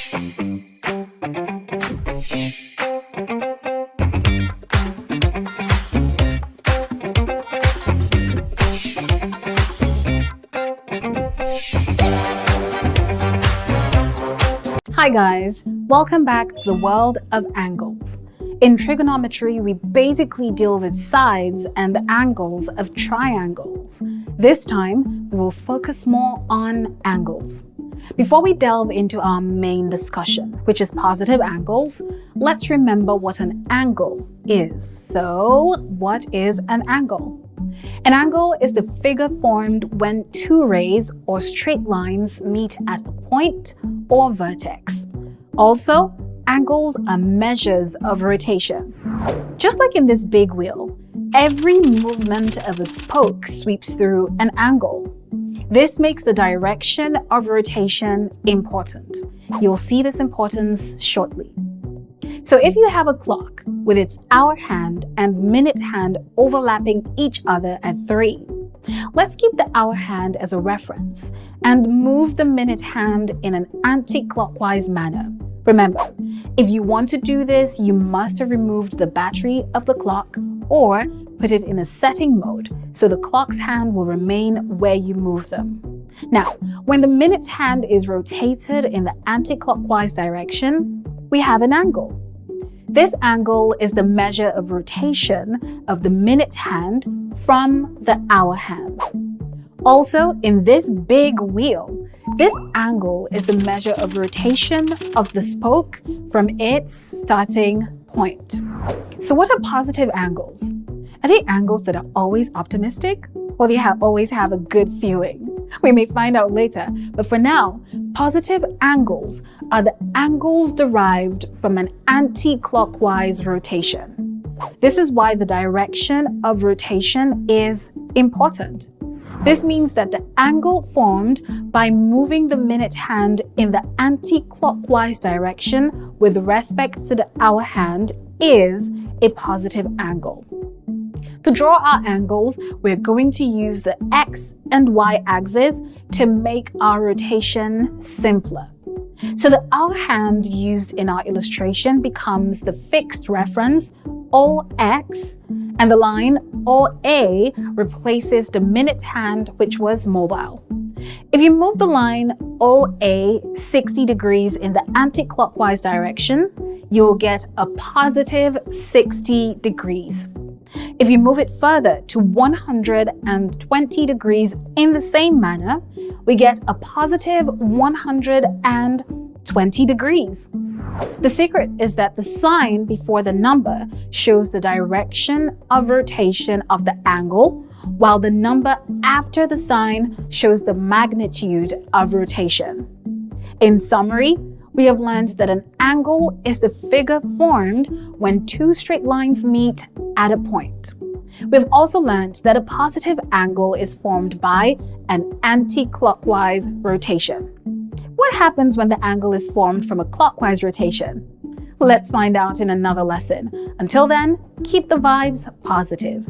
Hi guys, welcome back to the world of angles. In trigonometry, we basically deal with sides and the angles of triangles. This time, we will focus more on angles. Before we delve into our main discussion, which is positive angles, let's remember what an angle is. So, what is an angle? An angle is the figure formed when two rays or straight lines meet at a point or vertex. Also, angles are measures of rotation. Just like in this big wheel, every movement of a spoke sweeps through an angle. This makes the direction of rotation important. You'll see this importance shortly. So if you have a clock with its hour hand and minute hand overlapping each other at 3, let's keep the hour hand as a reference and move the minute hand in an anti-clockwise manner. Remember, if you want to do this, you must have removed the battery of the clock or put it in a setting mode so the clock's hand will remain where you move them. Now, when the minute's hand is rotated in the anti-clockwise direction, we have an angle. This angle is the measure of rotation of the minute hand from the hour hand. Also, in this big wheel, this angle is the measure of rotation of the spoke from its starting point. So what are positive angles? Are they angles that are always optimistic, or they always have a good feeling? We may find out later, but for now, positive angles are the angles derived from an anti-clockwise rotation. This is why the direction of rotation is important. This means that the angle formed by moving the minute hand in the anti-clockwise direction with respect to the hour hand is a positive angle. To draw our angles, we're going to use the X and Y axis to make our rotation simpler. So the hour hand used in our illustration becomes the fixed reference OX, and the line OA replaces the minute hand, which was mobile. If you move the line OA 60 degrees in the anti-clockwise direction, you'll get a positive 60 degrees. If you move it further to 120 degrees in the same manner, we get a positive 120 degrees. The secret is that the sign before the number shows the direction of rotation of the angle, while the number after the sign shows the magnitude of rotation. In summary, we have learned that an angle is the figure formed when two straight lines meet at a point. We've also learned that a positive angle is formed by an anti-clockwise rotation. What happens when the angle is formed from a clockwise rotation? Let's find out in another lesson. Until then, keep the vibes positive.